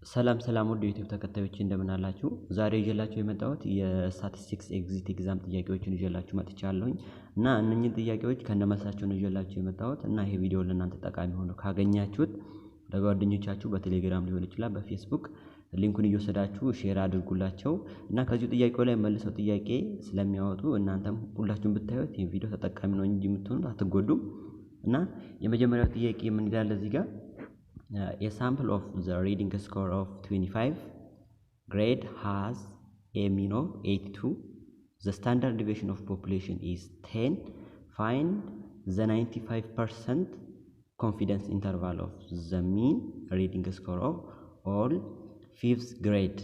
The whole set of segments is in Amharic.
ሰላም ሰላም ወደ ዩቲዩብ ተከታዮች እንደምን አላችሁ? ዛሬ ይዤላችሁ የመጣሁት የስታቲስቲክስ ኤግዚት ኤግዛም ጥያቄዎችን ይዤላችሁ መጥቻለሁኝ እና እነኚህን ጥያቄዎች ከነመልሳቸው ነው ይዤላችሁ የመጣሁት እና ይሄ ቪዲዮ ለእናንተ ጠቃሚ ሆኖ ካገኛችሁት ለጓደኞቻችሁ በቴሌግራም ሊሆን ይችላል በፌስቡክ ሊንኩን እየወሰዳችሁ ሼር አድርጉላቸው እና ከዚህ ጥያቄው ላይ መልሰው ጥያቄ ስለሚያወጡ እናንተም ሁላችሁም ብታዩት ይሄን ቪዲዮ ተጠቃሚ ነው እንጂ የምትሆኑት አትጎዱም። እና የመጀመሪያው ጥያቄ ምን ይላል እዚህ ጋር a sample of the reading score of 25 grade has a mean of 82. The standard deviation of population is 10. Find the 95% confidence interval of the mean reading score of all 5th grade.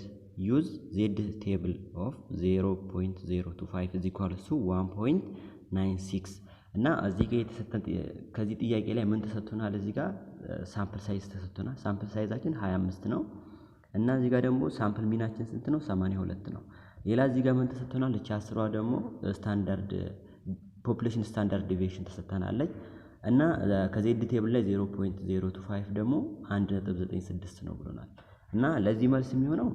Use Z table of 0.025 is equal to 1.96. እና እዚህ ጋር የተሰጠን ከዚህ ጥያቄ ላይ ምን ተሰጥቶናል? እዚህ ጋር ሳምፕል ሳይዝ ተሰጥቶናል። ሳምፕል ሳይዛችን 25 ነው እና እዚህ ጋር ደግሞ ሳምፕል ሚናችን ስንት ነው? 82 ነው። ሌላ እዚህ ጋር ምን ተሰጥቶናል? እቺ 10ዋ ደግሞ ስታንዳርድ ፖፑሌሽን ስታንዳርድ ዲቪዬሽን ተሰጥተናለች እና ከዜድ ቴብል ላይ 0.025 ደግሞ 1.96 ነው ብሎናል። እና ለዚህ መልስ የሚሆነው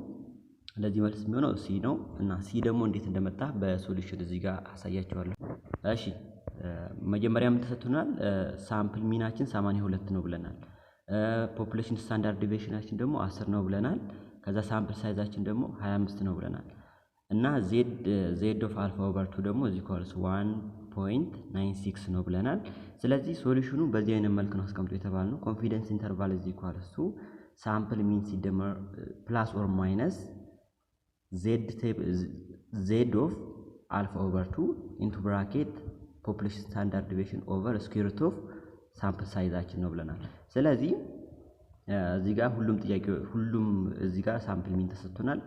ሲ ነው እና ሲ ደግሞ እንዴት እንደመጣ በሶሉሽን እዚህ ጋር አሳያችኋለሁ። እሺ መጀመሪያ ምን ተሰጥቶናል? ሳምፕል ሚናችን 82 ነው ብለናል። ፖፑሌሽን ስታንዳርድ ዲቪዬሽናችን ደግሞ 10 ነው ብለናል። ከዛ ሳምፕል ሳይዛችን ደግሞ 25 ነው ብለናል። እና ዜድ ኦፍ አልፋ ኦቨር 2 ደግሞ እዚህ ኮርስ 1.96 ነው ብለናል። ስለዚህ ሶሉሽኑ በዚህ አይነት መልክ ነው አስቀምጦ የተባልነው። ኮንፊደንስ ኢንተርቫል እዚህ ኮርስ ሳምፕል ሚን ሲደመር ፕላስ ኦር ማይነስ ዜድ ኦፍ አልፋ ኦቨር 2 ኢንቱ ብራኬት ፖፑሌሽን ስታንዳርድ ዲቪዬሽን ኦቨር ስኩዌር ሩት ኦፍ ሳምፕል ሳይዛችን ነው ብለናል። ስለዚህ እዚህ ጋር ሁሉም እዚህ ጋር ሳምፕል ሚን ተሰጥቶናል።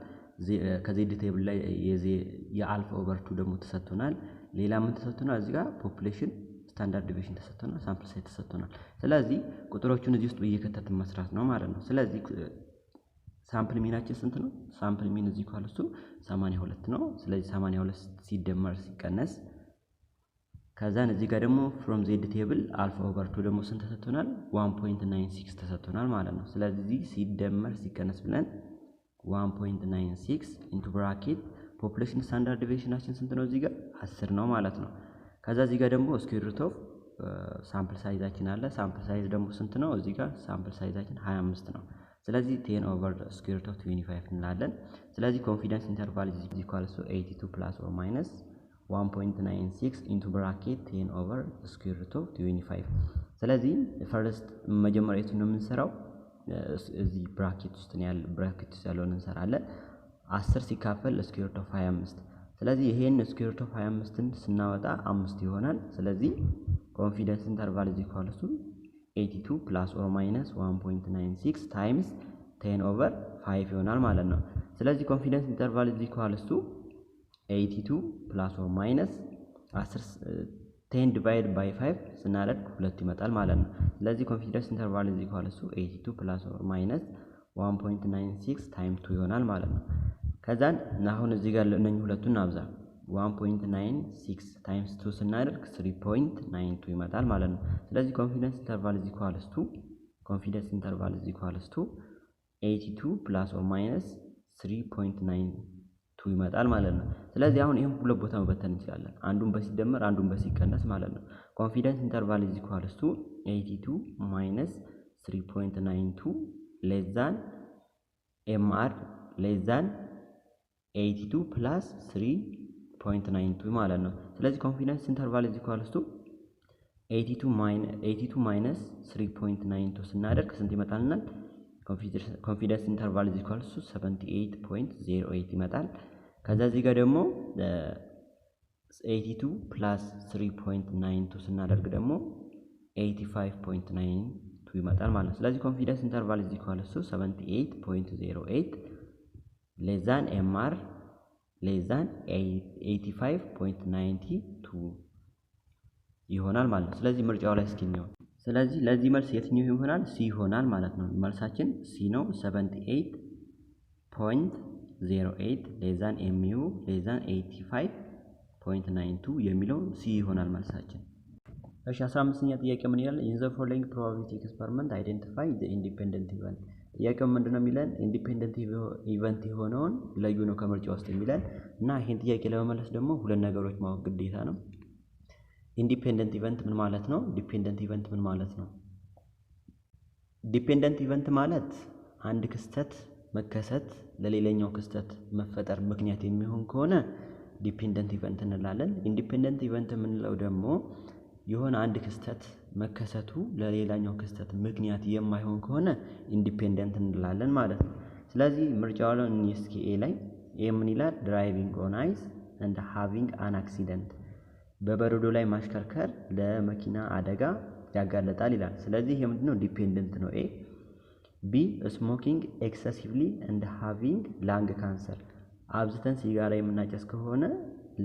ከዜድ ቴብል ላይ የአልፋ ኦቨር 2 ደግሞ ተሰጥቶናል። ሌላ ምን ተሰጥቶናል? እዚህ ጋር ፖፑሌሽን ስታንዳርድ ዲቪዬሽን ተሰጥቶናል፣ ሳምፕል ሳይዝ ተሰጥቶናል። ስለዚህ ቁጥሮቹን እዚህ ውስጥ በየከተትን መስራት ነው ማለት ነው። ስለዚህ ሳምፕል ሚናችን ስንት ነው? ሳምፕል ሚን እዚህ ኳልሱ 82 ነው። ስለዚህ 82 ሲደመር ሲቀነስ ከዛን እዚህ ጋር ደግሞ ፍሮም ዜድ ቴብል አልፋ ኦቨር 2 ደግሞ ስንት ተሰጥቶናል? 1.96 ተሰጥቶናል ማለት ነው። ስለዚህ ሲደመር ሲቀነስ ብለን 1.96 ኢንቱ ብራኬት ፖፑሌሽን ስታንዳርድ ዲቪዬሽናችን ስንት ነው? እዚህ ጋር 10 ነው ማለት ነው። ከዛ እዚህ ጋር ደግሞ ስኩዌር ሩት ኦፍ ሳምፕል ሳይዛችን አለ። ሳምፕል ሳይዝ ደግሞ ስንት ነው? እዚህ ጋር ሳምፕል ሳይዛችን 25 ነው። ስለዚህ 10 ኦቨር ስኩዌር ሩት ኦፍ 25 እንላለን። ስለዚህ ኮንፊደንስ ኢንተርቫል ኢዝ ኢኳል ቱ 82 ፕላስ ኦር ማይነስ 1.96 into bracket 10 over square root of 25. ስለዚህ ፈርስት መጀመሪያ የቱን ነው የምንሰራው? እዚህ ብራኬት ውስጥ ያለውን እንሰራለን። 10 ሲካፈል ስኩዌር ሩት ኦፍ 25። ስለዚህ ይሄን ስኩዌር ሩት ኦፍ 25ን ስናወጣ 5 ይሆናል። ስለዚህ ኮንፊደንስ ኢንተርቫል ኢዝ ኢኳል ቱ 82 ፕላስ ኦር ማይነስ 1.96 ታይምስ 10 over 5 ይሆናል ማለት ነው። ስለዚህ ኮንፊደንስ ኢንተርቫል ኢዝ ኢኳል ቱ 82 ፕላስ ኦር ማይነስ 10 ዲቫይድ ባይ 5 ስናደርግ 2 ይመጣል ማለት ነው። ስለዚህ ኮንፊደንስ ኢንተርቫል ኢዝ ኢኳል ቱ 82 ፕላስ ኦር ማይነስ 1.96 ታይምስ 2 ይሆናል ማለት ነው። ከዛን አሁን እዚህ ጋር እነኚህ ሁለቱን እናብዛ። 1.96 ታይምስ 2 ስናደርግ 3.92 ይመጣል ማለት ነው። ስለዚህ ኮንፊደንስ ኢንተርቫል ኢዝ ኢኳል ቱ 82 ፕላስ ኦር ማይነስ 3.92 ይመጣል ማለት ነው። ስለዚህ አሁን ይሄን ሁለት ቦታ መበተን እንችላለን። አንዱን በሲደመር አንዱን በሲቀነስ ማለት ነው። ኮንፊደንስ ኢንተርቫል ኢዝ ኢኳል ቱ 82 ማይነስ 3.92 ሌስ ዛን ኤምአር ሌስ ዛን 82 ፕላስ 3.92 ማለት ነው። ስለዚህ ኮንፊደንስ ኢንተርቫል ኢዝ ኢኳል ቱ 82 ማይነስ 3.92 ስናደርግ ስንት ይመጣልናል? ኮንፊደንስ ኢንተርቫል ኢዝ ኢኳል ቱ 78.08 ይመጣል። ከዛ እዚህ ጋር ደግሞ 82 ፕላስ 3.92 ስናደርግ ደግሞ 85.92 ይመጣል ማለት ነው። ስለዚህ ኮንፊደንስ ኢንተርቫል ኢዝ ኢኳል ቱ 78.08 ሌስ ዛን ኤምአር ሌስ ዛን 85.92 ይሆናል ማለት ነው። ስለዚህ ምርጫው ላይ እስኪ ነው። ስለዚህ ለዚህ መልስ የትኛው ይሆናል? ሲ ይሆናል ማለት ነው። መልሳችን ሲ ነው። 78.08 ሌስ ዛን ኤምዩ ሌስ ዛን 85.92 የሚለው ሲ ይሆናል መልሳችን። እሺ 15ኛ ጥያቄ ምን ይላል? ኢን ዘ ፎሎዊንግ ፕሮባቢሊቲ ኤክስፐሪመንት አይደንቲፋይ ዘ ኢንዲፔንደንት ኢቨንት ጥያቄው ምንድነው የሚለን ኢንዲፔንደንት ኢቨንት የሆነውን ለዩ ነው ከምርጫ ውስጥ የሚለን እና ይሄን ጥያቄ ለመመለስ ደግሞ ሁለት ነገሮች ማወቅ ግዴታ ነው። ኢንዲፔንደንት ኢቨንት ምን ማለት ነው? ዲፔንደንት ኢቨንት ምን ማለት ነው? ዲፔንደንት ኢቨንት ማለት አንድ ክስተት መከሰት ለሌላኛው ክስተት መፈጠር ምክንያት የሚሆን ከሆነ ዲፔንደንት ኢቨንት እንላለን። ኢንዲፔንደንት ኢቨንት የምንለው ደግሞ የሆነ አንድ ክስተት መከሰቱ ለሌላኛው ክስተት ምክንያት የማይሆን ከሆነ ኢንዲፔንደንት እንላለን ማለት ነው። ስለዚህ ምርጫው ላይ እስኪ ኤ ላይ ኤ ምን ይላል? ድራይቪንግ ኦን አይስ ኤንድ ሃቪንግ አን አክሲደንት በበረዶ ላይ ማሽከርከር ለመኪና አደጋ ያጋለጣል ይላል። ስለዚህ ይሄ ምንድነው? ዲፔንደንት ነው ኤ። ቢ ስሞኪንግ ኤክሰሲቭሊ ኤንድ ሃቪንግ ላንግ ካንሰር አብዝተን ሲጋራ የምናጨስ ከሆነ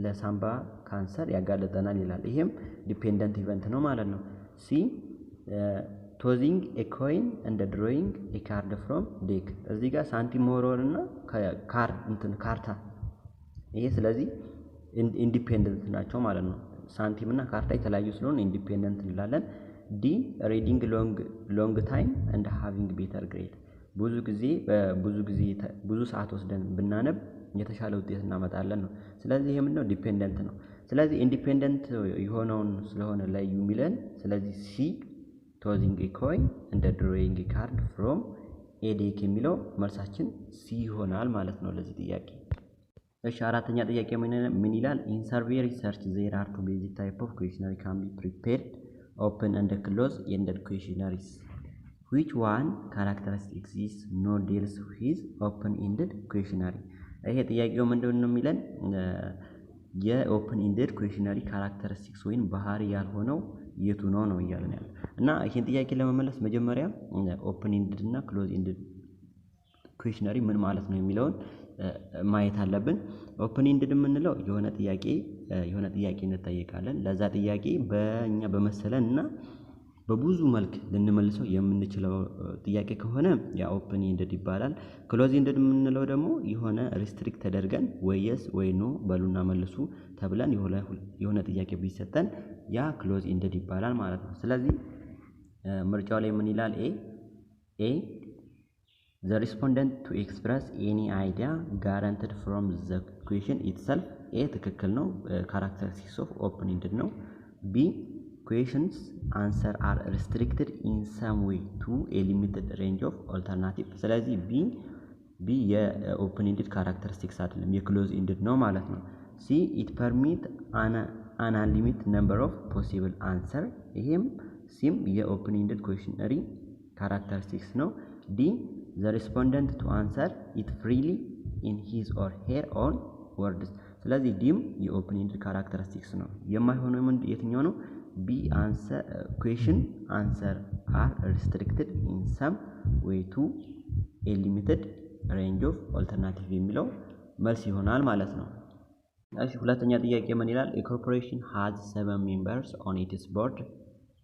ለሳምባ ካንሰር ያጋለጠናል ይላል። ይሄም ዲፔንደንት ኢቨንት ነው ማለት ነው። ሲ ቶዚንግ ኤ ኮይን ኤንድ ድሮይንግ ኤ ካርድ ፍሮም ዴክ እዚህ ጋር ሳንቲም መወርወር እና ካርታ ይሄ ስለዚህ ኢንዲፔንደንት ናቸው ማለት ነው። ሳንቲም እና ካርታ የተለያዩ ስለሆነ ኢንዲፔንደንት እንላለን። ዲ ሪዲንግ ሎንግ ታይም ኤንድ ሃቪንግ ቤተር ግሬድ ብዙ ሰዓት ወስደን ብናነብ የተሻለ ውጤት እናመጣለን ነው። ስለዚህ ይሄ ምንድነው? ዲፔንደንት ነው። ስለዚህ ኢንዲፔንደንት የሆነውን ስለሆነ ላይ የሚለን ስለዚህ ሲ ቶዚንግ ኤ ኮይን እንደ ድሮይንግ ካርድ ፍሮም ኤ ዴክ የሚለው መልሳችን ሲ ይሆናል ማለት ነው ለዚህ ጥያቄ። እሺ አራተኛ ጥያቄ ምን ይላል? ኢን ሰርቬይ ሪሰርች ዜር አር ቱ ቤዚክ ታይፕ ኦፍ ኩዌሽነሪ ካን ቢ ፕሪፔርድ ኦፕን ኤንድ ክሎዝ ኤንድድ ኩዌሽነሪስ which one characteristics is no deals with open ended questionnaire ይሄ ጥያቄው ምንድነው የሚለን የኦፕን ኢንድድ ኩዌሽነሪ ካራክተሪስቲክስ ወይም ባህሪ ያልሆነው የቱ ነው እያለን ያለው እና ይሄን ጥያቄ ለመመለስ መጀመሪያ ኦፕን ኢንድድ እና ክሎዝ ኢንድድ ኩዌሽነሪ ምን ማለት ነው የሚለውን ማየት አለብን። ኦፕን ኢንድድ የምንለው የሆነ ጥያቄ እንጠይቃለን። ለዛ ጥያቄ በእኛ በመሰለን እና በብዙ መልክ ልንመልሰው የምንችለው ጥያቄ ከሆነ ያ ኦፕን ኢንድድ ይባላል። ክሎዝ ኢንድድ የምንለው ደግሞ የሆነ ሪስትሪክት ተደርገን ወይ የስ ወይ ኖ በሉና መልሱ ተብለን የሆነ ጥያቄ ቢሰጠን ያ ክሎዝ ኢንድድ ይባላል ማለት ነው። ስለዚህ ምርጫው ላይ ምን ይላል? ኤ the respondent to express any idea guaranteed from the question itself ኤ ትክክል ነው። characteristics of open ended ነው። ቢ questions answer are restricted in some way to a limited range of alternative ስለዚህ ቢ የኦፕን ኢንድድ ካራክተሪስቲክስ አይደለም የክሎዝ ኢንድድ ነው ማለት ነው። ሲ it permit an unlimited number of possible answer ይሄም ሲም የኦፕን ኢንድድ ኩዌሽነሪ ካራክተሪስቲክስ ነው። ዲ the respondent to answer it freely in his or her own words ስለዚህ ዲም የኦፕን ኢንድድ ካራክተሪስቲክስ ነው። የማይሆነው የትኛው ነው? ቢ answer question answer are restricted in some way to a limited range of alternative የሚለው መልስ ይሆናል ማለት ነው። እሺ ሁለተኛ ጥያቄ ምን ይላል? a corporation has 7 members on its board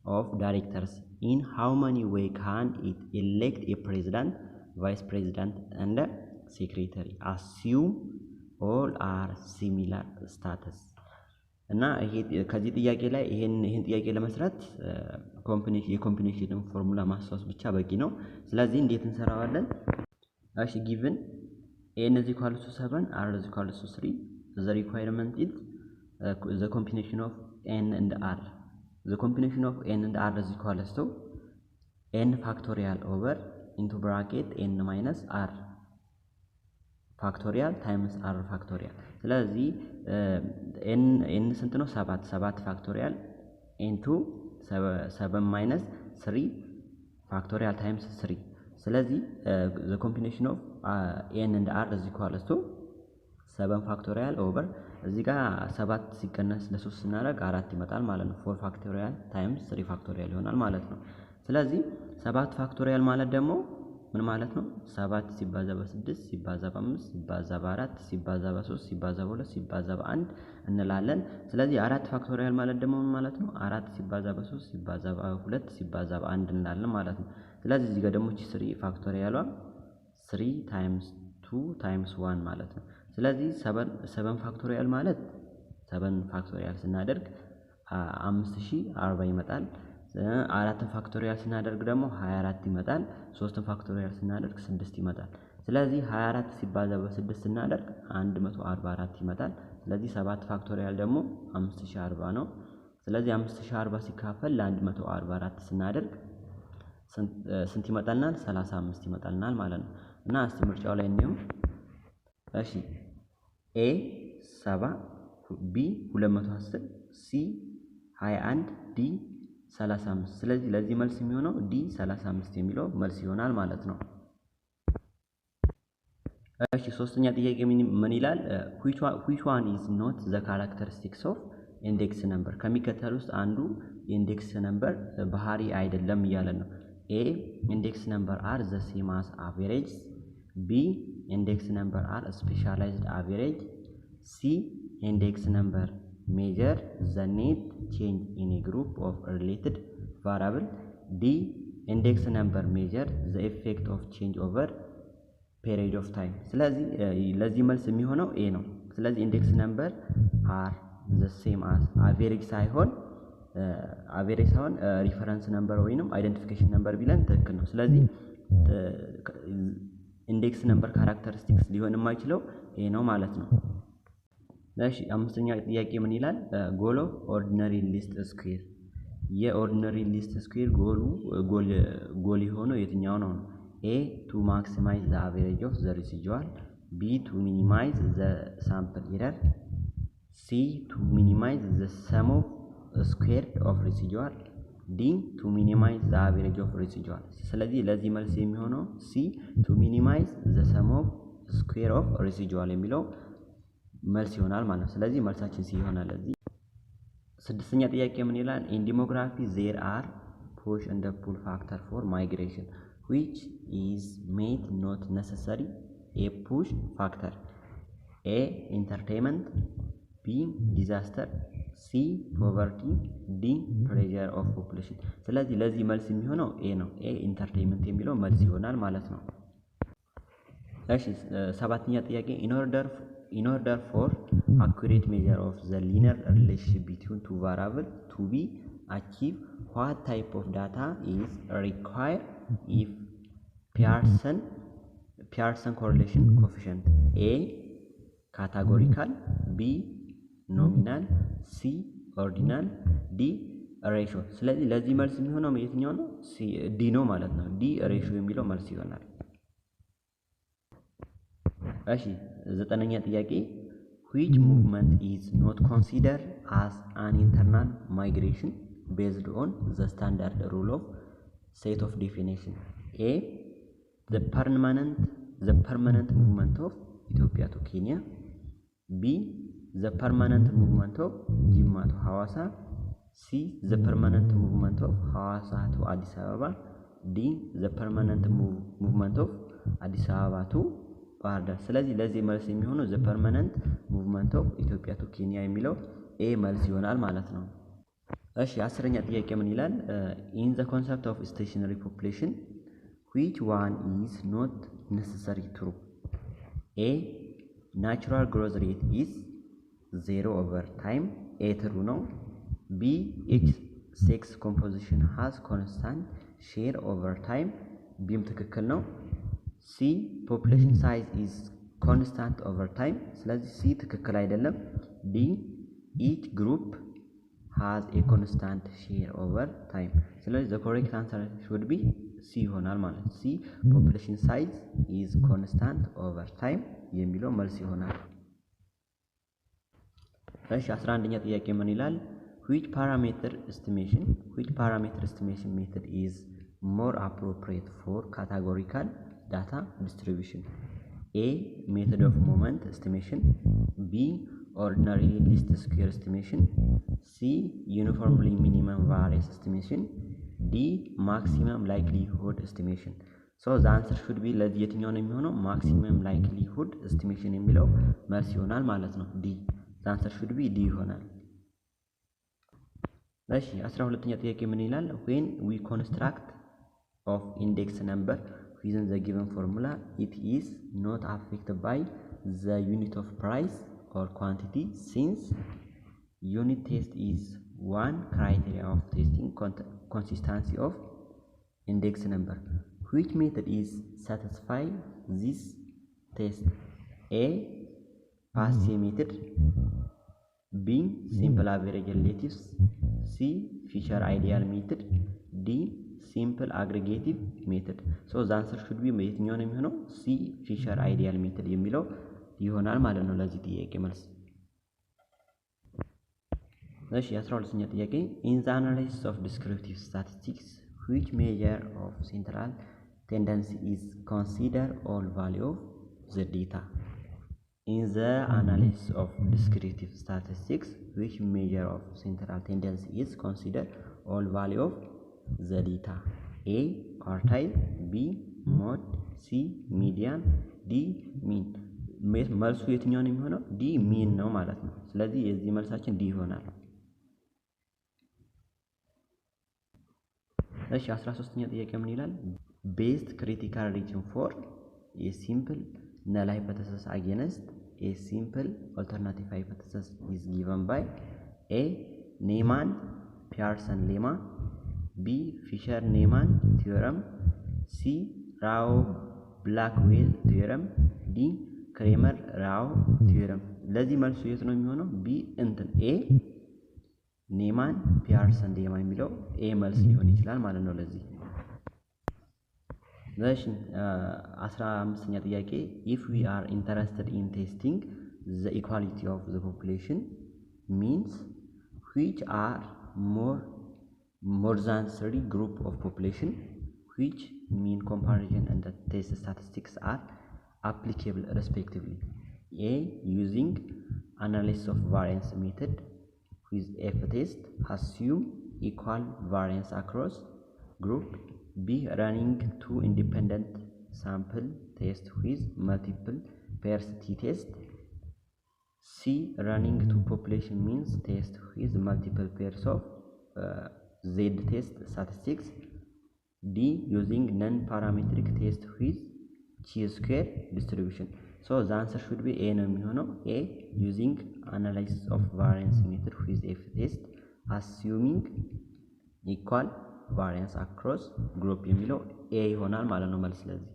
of directors in how many way can it elect a president, vice president and a secretary assume all are similar status እና ከዚህ ጥያቄ ላይ ይሄን ጥያቄ ለመስራት የኮምቢኔሽን ፎርሙላ ማስታወስ ብቻ በቂ ነው። ስለዚህ እንዴት እንሰራዋለን? እሺ given n is equal to 7 r is equal to 3 the requirement is the combination of n and r the combination of n and r is equal to n factorial over into bracket n minus r ፋክቶሪያል ታይምስ r ፋክቶሪያል ስለዚህ n ስንት ነው? 7 ፋክቶሪያል ኢንቱ 7 ማይነስ 3 ፋክቶሪያል ታይምስ 3 ስለዚህ the combination of n and r is equal to 7 ፋክቶሪያል ኦቨር እዚህ ጋር 7 ሲቀነስ ለ3 ስናደርግ 4 ይመጣል ማለት ነው። 4 ፋክቶሪያል ታይምስ 3 ፋክቶሪያል ይሆናል ማለት ነው። ስለዚህ 7 ፋክቶሪያል ማለት ደግሞ ምን ማለት ነው? 7 ሲባዛ በ6 ሲባዛ በ5 ሲባዛ በ4 ሲባዛ በ3 ሲባዛ በ2 ሲባዛ በ1 እንላለን። ስለዚህ 4 ፋክቶሪያል ማለት ደግሞ ምን ማለት ነው? 4 ሲባዛ በ3 ሲባዛ በ2 ሲባዛ በ1 እንላለን ማለት ነው። ስለዚህ እዚህ ጋር ደግሞ 3 ፋክቶሪያሏ 3 ታይምስ 2 ታይምስ 1 ማለት ነው። ስለዚህ 7 ፋክቶሪያል ማለት 7 ፋክቶሪያል ስናደርግ 5040 ይመጣል። 4 ፋክቶሪያል ስናደርግ ደግሞ 24 ይመጣል። 3 ፋክቶሪያል ስናደርግ 6 ይመጣል። ስለዚህ 24 ሲባዛ በ6 ስናደርግ 144 ይመጣል። ስለዚህ 7 ፋክቶሪያል ደግሞ 5040 ነው። ስለዚህ 5040 ሲካፈል ለ144 ስናደርግ ስንት ይመጣልናል? 35 ይመጣልናል ማለት ነው። እና እስቲ ምርጫው ላይ እንየው። እሺ ኤ 70፣ ቢ 210፣ ሲ 21፣ ዲ 35። ስለዚህ ለዚህ መልስ የሚሆነው ዲ 35 የሚለው መልስ ይሆናል ማለት ነው። እሺ ሶስተኛ ጥያቄ ምን ይላል? which one is not the characteristics of index number? ከሚከተል ውስጥ አንዱ ኢንዴክስ ነምበር ባህሪ አይደለም እያለ ነው። ኤ ኢንዴክስ ነምበር are the same as average፣ ቢ ኢንዴክስ ነምበር are specialized average፣ ሲ ኢንዴክስ ነምበር measure the net change in a group of related variable፣ ዲ ኢንዴክስ ነምበር measure the effect of change over period of time። ስለዚህ ለዚህ መልስ የሚሆነው ኤ ነው። ስለዚህ ኢንዴክስ ነምበር are the same as average ሳይሆን ሪፈረንስ ነምበር ወይንም አይደንቲፊኬሽን ነምበር ቢለን ትክክል ነው። ስለዚህ ኢንዴክስ ነምበር ካራክተሪስቲክስ ሊሆን የማይችለው ኤ ነው ማለት ነው። እሺ አምስተኛ ጥያቄ ምን ይላል? ጎል ኦፍ ኦርዲነሪ ሊስት ስኩዌር። የኦርዲነሪ ሊስት ስኩዌር ጎል የሆነው የትኛው ነው? ኤ ቱ ማክሲማይዝ ዘ አቨሬጅ ኦፍ ዘ ሪሲጁዋል፣ ቢ ቱ ሚኒማይዝ ዘ ሳምፕል ኤረር፣ ሲ ቱ ሚኒማይዝ ዘ ሰም ኦፍ ስኩዌር ኦፍ ሪሲጁዋል፣ ዲ ቱ ሚኒማይዝ ዘ አቨሬጅ ኦፍ ሪሲጁዋል። ስለዚህ ለዚህ መልስ የሚሆነው ሲ ቱ ሚኒማይዝ ዘ ሰም ኦፍ ስኩዌር ኦፍ ሪሲጁዋል የሚለው መልስ ይሆናል ማለት ነው። ስለዚህ መልሳችን ሲ ይሆናል። ለዚህ ስድስተኛ ጥያቄ ምን ይላል? ኢን ዲሞግራፊ ዜር አር ፑሽ ኤንድ ፑል ፋክተር ፎር ማይግሬሽን which is made not necessary a push factor? A entertainment፣ B disaster፣ C poverty፣ D pressure of population። ስለዚህ ለዚህ መልስ የሚሆነው ኤ ነው። ኤ ኢንተርቴይንመንት የሚለው መልስ ይሆናል ማለት ነው። እሺ ሰባተኛ ጥያቄ in order for accurate measure of the linear relationship between two variables to be achieved, what type of data is required if Pearson correlation coefficient? A categorical፣ B nominal፣ C ordinal፣ D ratio። ስለዚህ ለዚህ መልስ የሚሆነው የትኛው ነው? ዲ ነው ማለት ነው። ዲ ratio የሚለው መልስ ይሆናል። እሺ ዘጠነኛ ጥያቄ which movement is not considered as an internal migration based on the standard rule of set of definition? A the permanent movement of Ethiopia to Kenya, B the permanent movement of Jimma to Hawassa, C the permanent movement of Hawassa to Addis Ababa, D the permanent movement of Addis Ababa to ባህር ዳር። ስለዚህ ለዚህ መልስ የሚሆነው ዘ ፐርማነንት ሙቭመንት ኦፍ ኢትዮጵያ ቱ ኬንያ የሚለው ኤ መልስ ይሆናል ማለት ነው። እሺ አስረኛ ጥያቄ ምን ይላል? ኢን ዘ ኮንሰፕት ኦፍ ስቴሽነሪ ፖፑሌሽን which one is not necessary true? A natural growth rate is 0 over time፣ A true ነው። B each sex composition has constant share over time፣ ቢም ትክክል ነው። C population size is constant over time፣ ስለዚህ C ትክክል አይደለም። D each group has a constant share over time፣ ስለዚህ the correct answer should be C ይሆናል ማለት ነው። C population size is constant over time የሚለው መልስ ይሆናል። እሺ 11ኛ ጥያቄ ምን ይላል? which parameter estimation method is more appropriate for categorical data distribution? A method of moment estimation, B ordinary least square estimation, C uniformly minimum variance estimation, D maximum likelihood estimation። so the answer should be ለዚህ የትኛው ነው የሚሆነው? maximum likelihood estimation የሚለው መልስ ይሆናል ማለት ነው። D the answer should be D ይሆናል። እሺ 12ኛ ጥያቄ ምን ይላል? when we construct of index number within the given formula it is not affected by the unit of price or quantity since unit test is one criteria of testing consistency of index number. Which method is satisfy this test? A. Passe method. B. Simple average relatives. C. Fisher ideal method. D. Simple aggregative method. So the answer should be የትኛው ነው የሚሆነው? C. Fisher ideal method የሚለው ይሆናል ማለት ነው ለዚህ ጥያቄ መልስ። እሺ 12ኛ ጥያቄ in the analysis of descriptive statistics which measure of central tendency is consider all value of the data? In the analysis of descriptive statistics which measure of central tendency is consider all value of the data? A. quartile. B. mode. C. median. D. mean. መልሱ የትኛው ነው የሚሆነው? ዲ ሚን ነው ማለት ነው። ስለዚህ የዚህ መልሳችን ዲ ይሆናል። እሺ 13ኛ ጥያቄ ምን ይላል? Best critical region for a simple null hypothesis against a simple alternative hypothesis is given by A. Neyman-Pearson-Lemma. B. Fisher-Neyman theorem. C. Rao-Blackwell theorem. D. Kramer-Rao theorem. ለዚህ መልሱ የት ነው የሚሆነው? ቢ እንትን ኤ ኔማን ፒያርሰን ሌማ የሚለው ኤ መልስ ሊሆን ይችላል ማለት ነው ለዚህ። እሺ 15ኛ ጥያቄ if we are interested in testing the equality of the population means which are more than 3 group of population which mean comparison and the test statistics are applicable respectively? A. Using analysis of variance method with F test, assume equal variance across group. B. Running 2 independent sample tests with multiple pairs t test. C. Running 2 population means test with multiple pairs of Z test statistics. D. Using non-parametric test with chi-square distribution. So the answer should be A ነው የሚሆነው A. Using analysis of variance method with F test assuming equal variance across group የሚለው A ይሆናል ማለት ነው መልስ ለዚህ።